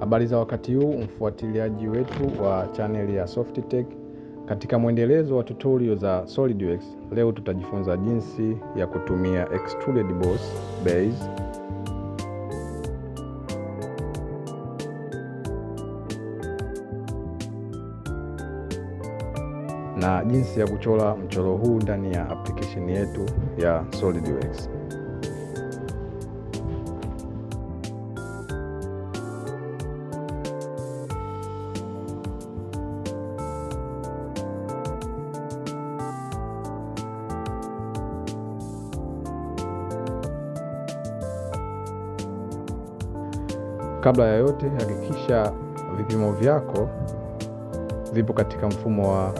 Habari za wakati huu, mfuatiliaji wetu wa channel ya SoftTech. Katika mwendelezo wa tutorial za SolidWorks, leo tutajifunza jinsi ya kutumia Extruded base na jinsi ya kuchora mchoro huu ndani ya application yetu ya SolidWorks. Kabla ya yote, hakikisha vipimo vyako vipo katika mfumo wa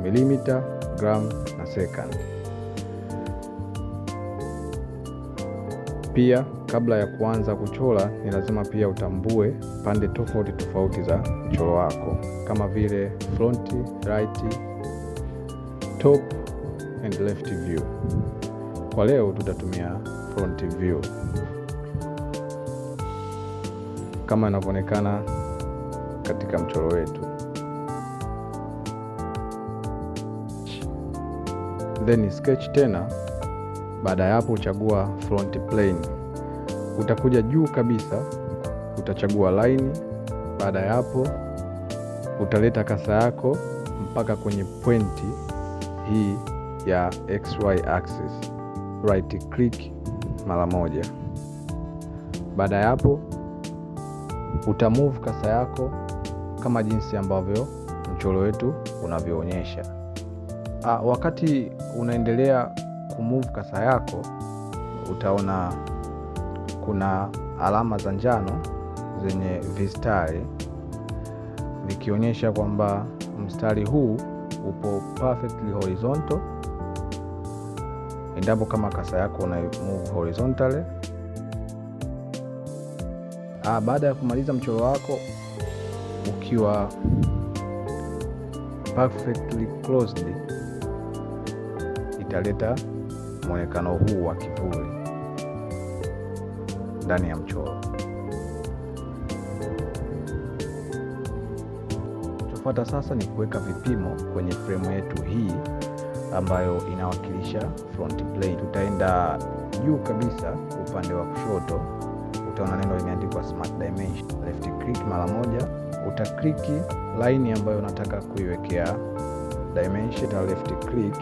milimita, gram na second. Pia kabla ya kuanza kuchora, ni lazima pia utambue pande tofauti za mchoro wako kama vile front, right, top and left view. Kwa leo tutatumia front view kama inavyoonekana katika mchoro wetu. Then sketch tena. Baada ya hapo uchagua front plane. Utakuja juu kabisa, utachagua line. Baada ya hapo utaleta kasa yako mpaka kwenye pointi hii ya XY axis. Right click mara moja. Baada ya hapo utamove kasa yako kama jinsi ambavyo mchoro wetu unavyoonyesha. Wakati unaendelea kumove kasa yako, utaona kuna alama za njano zenye vistari vikionyesha kwamba mstari huu upo perfectly horizontal endapo kama kasa yako una move horizontally. Baada ya kumaliza mchoro wako ukiwa perfectly closed, italeta mwonekano huu wa kivuli ndani ya mchoro. Tufuata sasa ni kuweka vipimo kwenye frame yetu hii ambayo inawakilisha front plane. Tutaenda juu kabisa upande wa kushoto, utaona neno limeandikwa Smart Dimension. Left click mara moja, utakliki line ambayo unataka kuiwekea dimension na left click,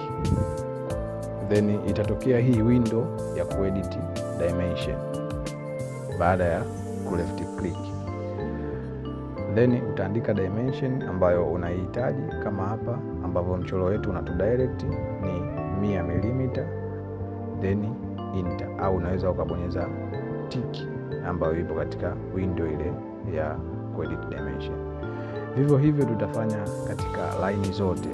then itatokea hii window ya kuedit dimension. Baada ya ku left click, then utaandika dimension ambayo unaihitaji, kama hapa ambapo mchoro wetu unatu direct ni 100 mm, then enter, au unaweza ukabonyeza tick ambayo ipo katika window ile ya kuedit dimension. Vivyo hivyo tutafanya katika line zote.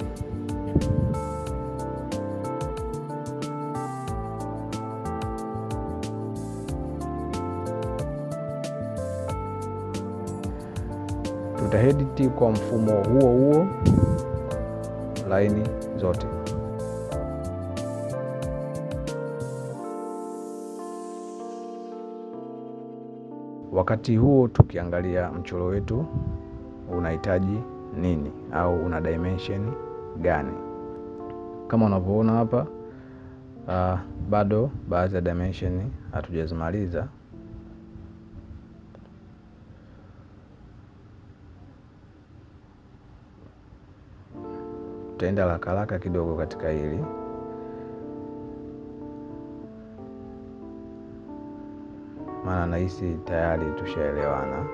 Tutaedit kwa mfumo huo line zote. Wakati huo tukiangalia mchoro wetu unahitaji nini au una dimension gani. Kama unavyoona hapa, bado baadhi ya dimension hatujazimaliza. Tutaenda haraka kidogo katika hili. Maana nahisi tayari tushaelewana.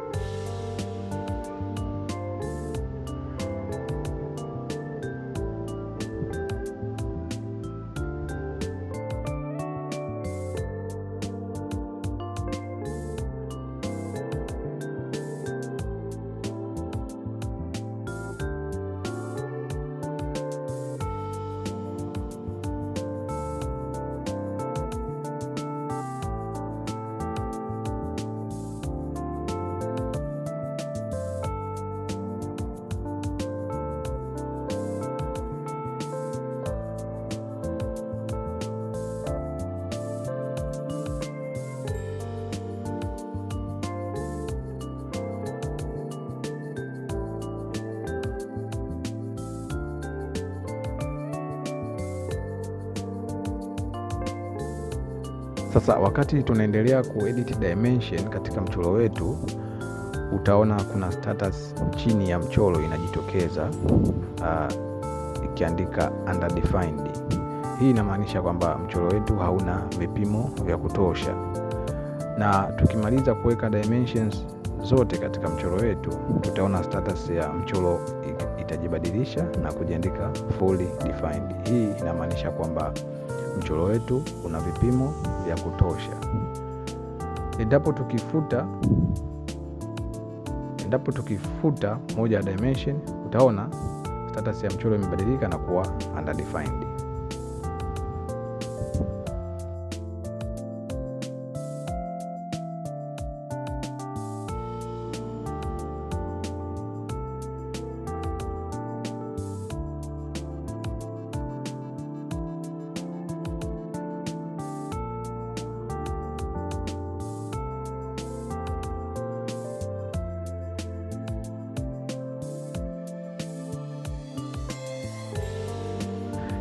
Sasa wakati tunaendelea kuedit dimension katika mchoro wetu, utaona kuna status chini ya mchoro inajitokeza ikiandika undefined. Hii inamaanisha kwamba mchoro wetu hauna vipimo vya kutosha, na tukimaliza kuweka dimensions zote katika mchoro wetu, tutaona status ya mchoro itajibadilisha na kujiandika fully defined. Hii inamaanisha kwamba mchoro wetu una vipimo vya kutosha. Endapo tukifuta moja ya dimension, utaona status ya mchoro imebadilika na kuwa undefined.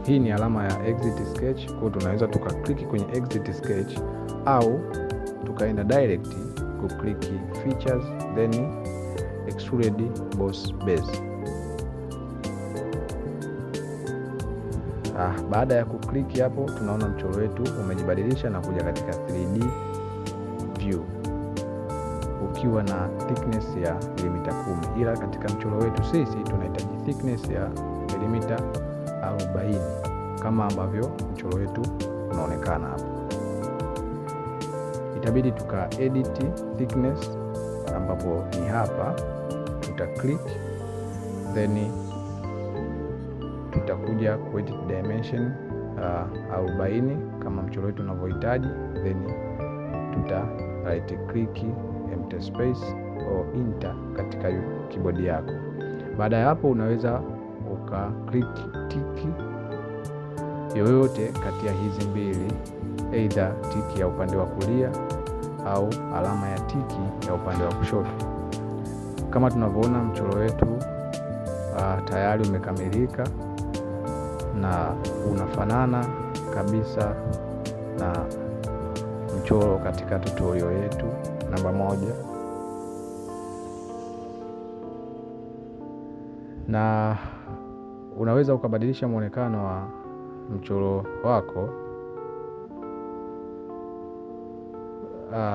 Hii ni alama ya exit sketch. Kwa tunaweza tukakliki kwenye exit sketch au tukaenda direct kukliki features then extruded boss base. Baada ya kukliki hapo, tunaona mchoro wetu umejibadilisha na kuja katika 3D view ukiwa na thickness ya milimita 10, ila katika mchoro wetu sisi tunahitaji thickness ya milimita 40 kama ambavyo mchoro wetu unaonekana hapo. Itabidi tuka edit thickness, ambapo ni hapa, tuta click then tutakuja ku edit dimension 40 kama mchoro wetu unavyohitaji, then tuta right click empty space au enter katika keyboard yako. Baada ya hapo, unaweza uka click tiki yoyote kati ya hizi mbili, either tiki ya upande wa kulia au alama ya tiki ya upande wa kushoto. Kama tunavyoona mchoro wetu tayari umekamilika na unafanana kabisa na mchoro katika tutorial yetu namba 1. Na unaweza ukabadilisha muonekano wa mchoro wako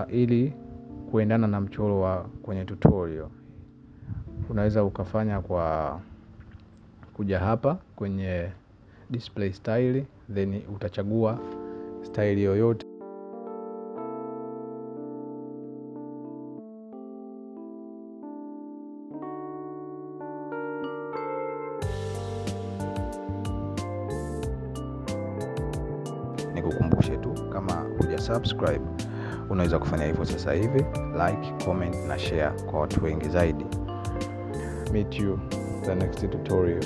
ili kuendana na mchoro wa kwenye tutorial. Unaweza ukafanya kwa kuja hapa kwenye display style, then utachagua style yoyote. Nikukumbushe tu, kama huja subscribe, unaweza kufanya hivyo sasa hivi, like, comment na share kwa watu wengi zaidi. Meet you the next tutorial.